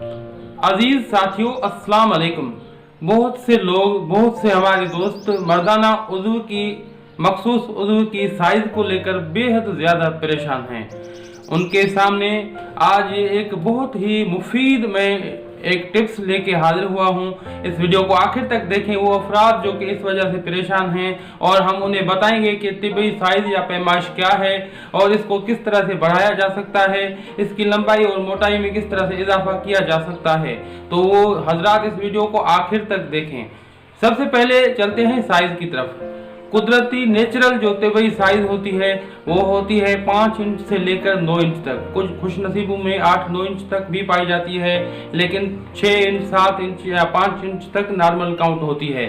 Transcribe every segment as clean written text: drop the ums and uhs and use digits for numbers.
अजीज साथियों, अस्सलाम वालेकुम। बहुत से लोग, बहुत से हमारे दोस्त मर्दाना उज़्व की मखसूस उज़्व की साइज को लेकर बेहद ज़्यादा परेशान हैं। उनके सामने आज एक बहुत ही मुफीद मैं एक टिप्स लेके हाजिर हुआ हूँ। इस वीडियो को आखिर तक देखें। वो अफराद जो कि इस वजह से परेशान हैं और हम उन्हें बताएंगे कि तिब्बी साइज या पैमाइश क्या है और इसको किस तरह से बढ़ाया जा सकता है, इसकी लंबाई और मोटाई में किस तरह से इजाफा किया जा सकता है। तो वो हजरात इस वीडियो को आखिर तक देखें। सबसे पहले चलते हैं साइज की तरफ। कुदरती नेचुरल जो तिब्बी साइज होती है वो होती है 5 इंच से लेकर 9 इंच तक। कुछ खुशनसीबों में 8-9 इंच तक भी पाई जाती है, लेकिन 6 इंच, 7 इंच या 5 इंच तक नॉर्मल काउंट होती है।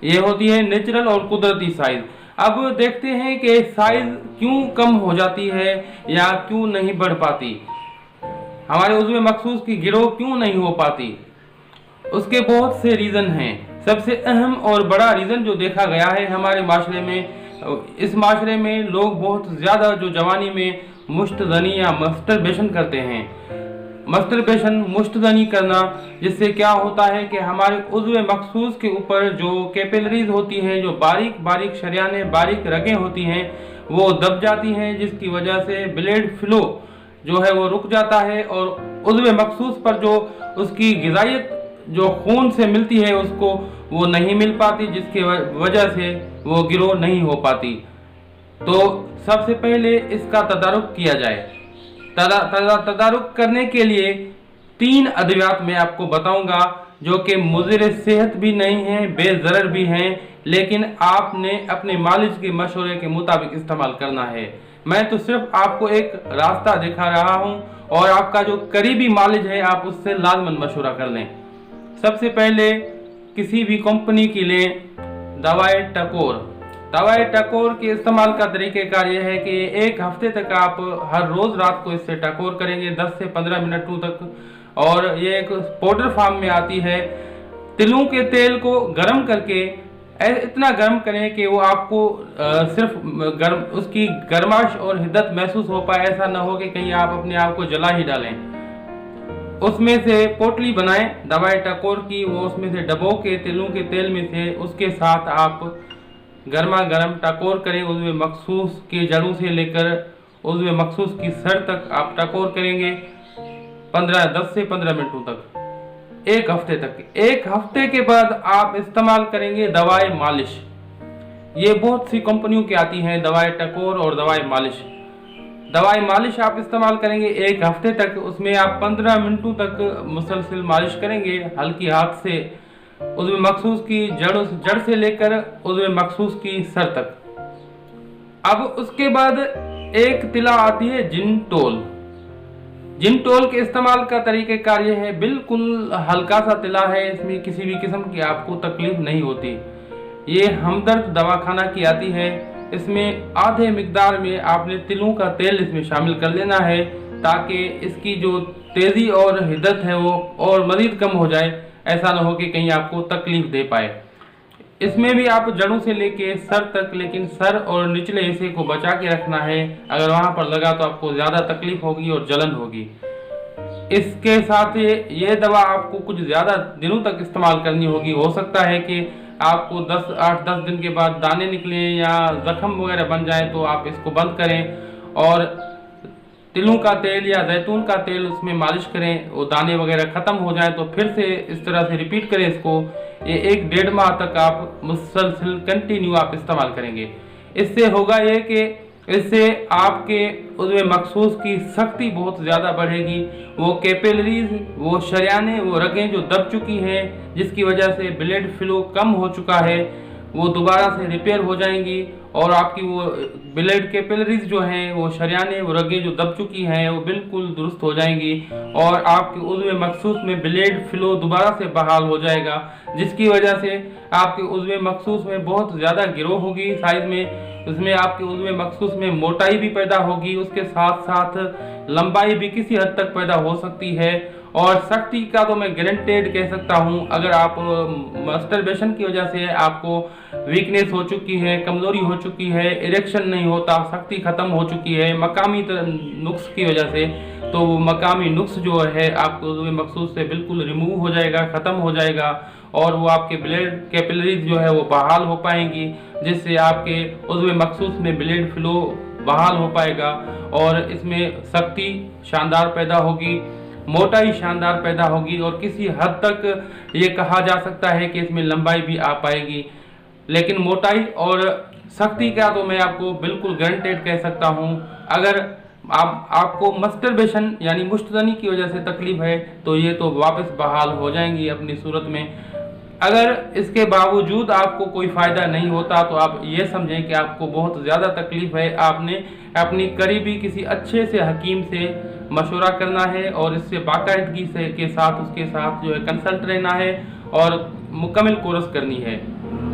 ये होती है नेचुरल और कुदरती साइज। अब देखते हैं कि साइज क्यों कम हो जाती है या क्यों नहीं बढ़ पाती, हमारे उज़्व मखसूस की गिरो क्यों नहीं हो पाती। उसके बहुत से रीज़न हैं। सबसे अहम और बड़ा रीज़न जो देखा गया है हमारे माशरे में, इस माशरे में लोग बहुत ज़्यादा जो जवानी में मुश्तज़नी या मस्टरबेशन करते हैं। मस्टरबेशन, मुश्तज़नी करना, जिससे क्या होता है कि हमारे उज़्व मखसूस के ऊपर जो कैपिलरीज होती हैं, जो बारीक बारीक शरियाने, बारीक रगें होती हैं, वो दब जाती हैं, जिसकी वजह से ब्लड फ्लो जो है वो रुक जाता है और उज़्व मखसूस पर जो उसकी ग़िज़ाइयत जो खून से मिलती है उसको वो नहीं मिल पाती, जिसकी वजह से वो गिरो नहीं हो पाती। तो सबसे पहले इसका तदारुक किया जाए। तदारुक करने के लिए 3 अद्वियात मैं आपको बताऊंगा जो कि मुज़िर सेहत भी नहीं है, बेज़रर भी हैं, लेकिन आपने अपने मालिज के मशवरे के मुताबिक इस्तेमाल करना है। मैं तो सिर्फ आपको एक रास्ता दिखा रहा हूं और आपका जो करीबी मालिज है आप उससे लाजमन मशवरा कर लें। सबसे पहले किसी भी कंपनी की लें दवाई टकोर। दवाई टकोर के इस्तेमाल का तरीक़ेकार यह है कि 1 हफ्ते तक आप हर रोज़ रात को इससे टकोर करेंगे 10 से 15 मिनटों तक। और ये एक पाउडर फॉर्म में आती है। तिलों के तेल को गर्म करके इतना गर्म करें कि वो आपको सिर्फ गर्म उसकी गर्माश और हिद्दत महसूस हो पाए। ऐसा ना हो कि कहीं आप अपने आप को जला ही डालें। उसमें से पोटली बनाएं दवाई टकोर की, वो उसमें से डबो के तिलों के तेल में से उसके साथ आप गर्मा गर्म टकोर करें। उज़्व मखसूस की जड़ों से लेकर उज़्व मखसूस की सर तक आप टकोर करेंगे 10 से 15 मिनटों तक, 1 हफ्ते तक। 1 हफ्ते के बाद आप इस्तेमाल करेंगे दवाई मालिश। ये बहुत सी कंपनियों की आती हैं, दवाई टकोर और दवाई मालिश। दवाई मालिश आप इस्तेमाल करेंगे 1 हफ्ते तक। उसमें आप 15 मिनटों तक मुसलसल मालिश करेंगे हल्की हाथ से, उज़्व मखसूस की जड़ से लेकर उज़्व मखसूस की सर तक। अब उसके बाद एक तिला आती है जिनटोल। जिनटोल के इस्तेमाल का तरीक़ेकार यह है, बिल्कुल हल्का सा तिला है, इसमें किसी भी किस्म की आपको तकलीफ नहीं होती। ये हमदर्द दवाखाना की आती है। इसमें आधे मिकदार में आपने तिलों का तेल इसमें शामिल कर लेना है ताकि इसकी जो तेज़ी और हिद्दत है वो और मज़ीद कम हो जाए। ऐसा ना हो कि कहीं आपको तकलीफ दे पाए। इसमें भी आप जड़ों से लेके सर तक, लेकिन सर और निचले हिस्से को बचा के रखना है। अगर वहाँ पर लगा तो आपको ज़्यादा तकलीफ होगी और जलन होगी। इसके साथ ये दवा आपको कुछ ज़्यादा दिनों तक इस्तेमाल करनी होगी। हो सकता है कि आपको 8-10 दिन के बाद दाने निकलें या जख्म वगैरह बन जाए तो आप इसको बंद करें और तिलों का तेल या जैतून का तेल उसमें मालिश करें। वो दाने वगैरह ख़त्म हो जाए तो फिर से इस तरह से रिपीट करें इसको। ये 1-1.5 माह तक आप मुसलसल कंटिन्यू आप इस्तेमाल करेंगे। इससे होगा ये कि इससे आपके उज़्व मखसूस की सख्ती बहुत ज़्यादा बढ़ेगी। वो कैपिलरीज, वो शरियाने, वो रगें जो दब चुकी हैं, जिसकी वजह से ब्लड फ्लो कम हो चुका है, वो दोबारा से रिपेयर हो जाएंगी और आपकी वो ब्लड कैपिलरीज जो हैं, वो शरियाने, वो रगें जो दब चुकी हैं, वो बिल्कुल दुरुस्त हो जाएंगी और आपके उज़्व मखसूस में ब्लड फ्लो दोबारा से बहाल हो जाएगा, जिसकी वजह से आपके उज़्व मखसूस में बहुत ज़्यादा गिरो होगी साइज में। उसमें आपके उज़्व मखसूस में मोटाई भी पैदा होगी, उसके साथ साथ लंबाई भी किसी हद तक पैदा हो सकती है। और सख्ती का तो मैं गारंटेड कह सकता हूँ। अगर आप मस्टरबेशन की वजह से आपको वीकनेस हो चुकी है, कमज़ोरी हो चुकी है, इरेक्शन नहीं होता, सख्ती ख़त्म हो चुकी है मकामी नुक्स की वजह से, तो वो मकामी नुक्स जो है आपके उज़्व मखसूस से बिल्कुल रिमूव हो जाएगा, ख़त्म हो जाएगा, और वो आपके ब्लड कैपिलरीज जो है वो बहाल हो पाएंगी, जिससे आपके उज़्व मखसूस में ब्लड फ्लो बहाल हो पाएगा, और इसमें सख्ती शानदार पैदा होगी, मोटाई शानदार पैदा होगी, और किसी हद तक ये कहा जा सकता है कि इसमें लंबाई भी आ पाएगी। लेकिन मोटाई और सख्ती का तो मैं आपको बिल्कुल गारंटेड कह सकता हूँ। अगर आपको मस्टरबेशन यानी मुश्तनी की वजह से तकलीफ है तो ये तो वापस बहाल हो जाएंगी अपनी सूरत में। अगर इसके बावजूद आपको कोई फ़ायदा नहीं होता तो आप ये समझें कि आपको बहुत ज़्यादा तकलीफ है, आपने अपनी करीबी किसी अच्छे से हकीम से मशवरा करना है और इससे बाकायदगी से के साथ उसके साथ जो है कंसल्ट रहना है और मुकम्मल कोर्स करनी है।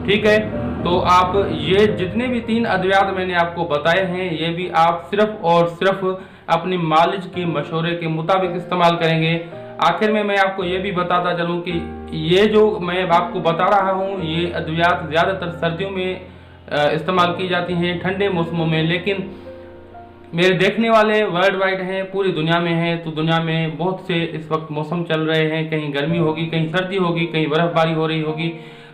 ठीक है, तो आप ये जितने भी 3 अद्वियात मैंने आपको बताए हैं ये भी आप सिर्फ और सिर्फ अपनी मालिज के मशवरे के मुताबिक इस्तेमाल करेंगे। आखिर में मैं आपको ये भी बताता चलूँ कि ये जो मैं आपको बता रहा हूँ ये अद्वियात ज़्यादातर सर्दियों में इस्तेमाल की जाती हैं, ठंडे मौसमों में, लेकिन मेरे देखने वाले वर्ल्ड वाइड हैं, पूरी दुनिया में हैं, तो दुनिया में बहुत से इस वक्त मौसम चल रहे हैं, कहीं गर्मी होगी, कहीं सर्दी होगी, कहीं बर्फ़बारी हो रही होगी,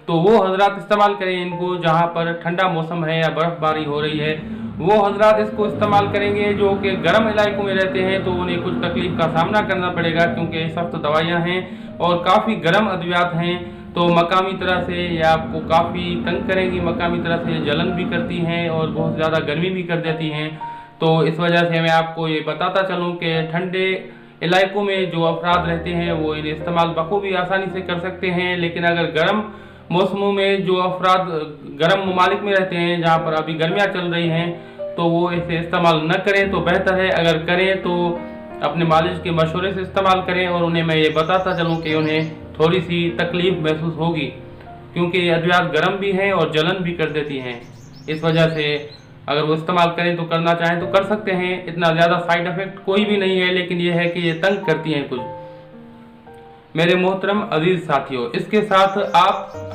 तो वो हजरात इस्तेमाल करें इनको जहाँ पर ठंडा मौसम है या बर्फ़बारी हो रही है। वो हजरात इसको इस्तेमाल करेंगे जो कि गर्म इलाकों में रहते हैं तो उन्हें कुछ तकलीफ का सामना करना पड़ेगा, क्योंकि सख्त दवाइयाँ हैं और काफ़ी गर्म अद्वियात हैं, तो मकामी तरह से ये आपको काफ़ी तंग करेंगी, मकामी तरह से जलन भी करती हैं और बहुत ज़्यादा गर्मी भी कर देती हैं। तो इस वजह से मैं आपको ये बताता चलूँ कि ठंडे इलाकों में जो अफराद रहते हैं वो इन्हें इस्तेमाल बखूबी आसानी से कर सकते हैं, लेकिन अगर गर्म मौसमों में जो अफराद गर्म ममालिक में रहते हैं जहाँ पर अभी गर्मियाँ चल रही हैं तो वो इसे इस्तेमाल न करें तो बेहतर है। अगर करें तो अपने मालिज के मशवरे से इस्तेमाल करें, और उन्हें मैं ये बताता चलूँ कि उन्हें थोड़ी सी तकलीफ महसूस होगी, क्योंकि ये अद्वियात गर्म भी हैं और जलन भी कर देती हैं। इस वजह से अगर वो इस्तेमाल करें तो करना चाहें तो कर सकते हैं, इतना ज़्यादा साइड इफ़ेक्ट कोई भी नहीं है, लेकिन ये है कि ये तंग करती हैं कुछ। मेरे मोहतरम अजीज़ साथियों, इसके साथ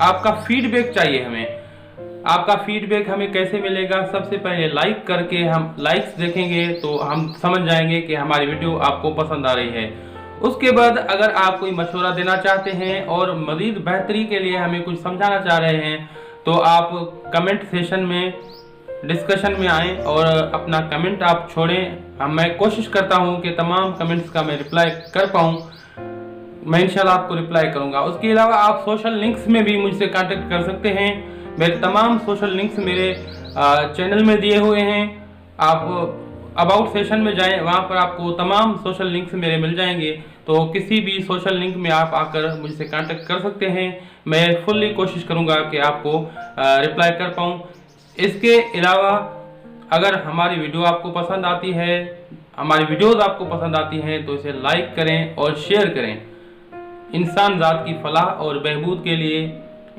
आपका फीडबैक चाहिए हमें। आपका फीडबैक हमें कैसे मिलेगा? सबसे पहले लाइक करके, हम लाइक्स देखेंगे तो हम समझ जाएंगे कि हमारी वीडियो आपको पसंद आ रही है। उसके बाद अगर आप कोई मशवरा देना चाहते हैं और मज़ीद बेहतरी के लिए हमें कुछ समझाना चाह रहे हैं तो आप कमेंट सेशन में डिस्कशन में आएँ और अपना कमेंट आप छोड़ें। मैं कोशिश करता हूँ कि तमाम कमेंट्स का मैं रिप्लाई कर पाऊँ, मैं इंशाल्लाह आपको रिप्लाई करूंगा। उसके अलावा आप सोशल लिंक्स में भी मुझसे कांटेक्ट कर सकते हैं। मेरे तमाम सोशल लिंक्स मेरे चैनल में दिए हुए हैं। आप अबाउट सेशन में जाएं, वहां पर आपको तमाम सोशल लिंक्स मेरे मिल जाएंगे, तो किसी भी सोशल लिंक में आप आकर मुझसे कांटेक्ट कर सकते हैं। मैं फुल्ली कोशिश करूंगा कि आपको रिप्लाई कर पाऊँ। इसके अलावा अगर हमारी वीडियो आपको पसंद आती है, हमारी वीडियोज़ आपको पसंद आती हैं तो इसे लाइक करें और शेयर करें। इंसान ज़ात की फलाह और बहबूद के लिए,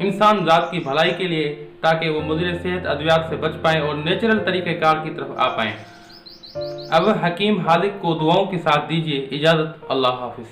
इंसान ज़ात की भलाई के लिए, ताकि वो मुज़र सेहत अद्वियात से बच पाएँ और नेचुरल तरीक़ेकार की तरफ आ पाएँ। अब हकीम हालिक को दुआओं के साथ दीजिए इजाज़त। अल्लाह हाफिज़।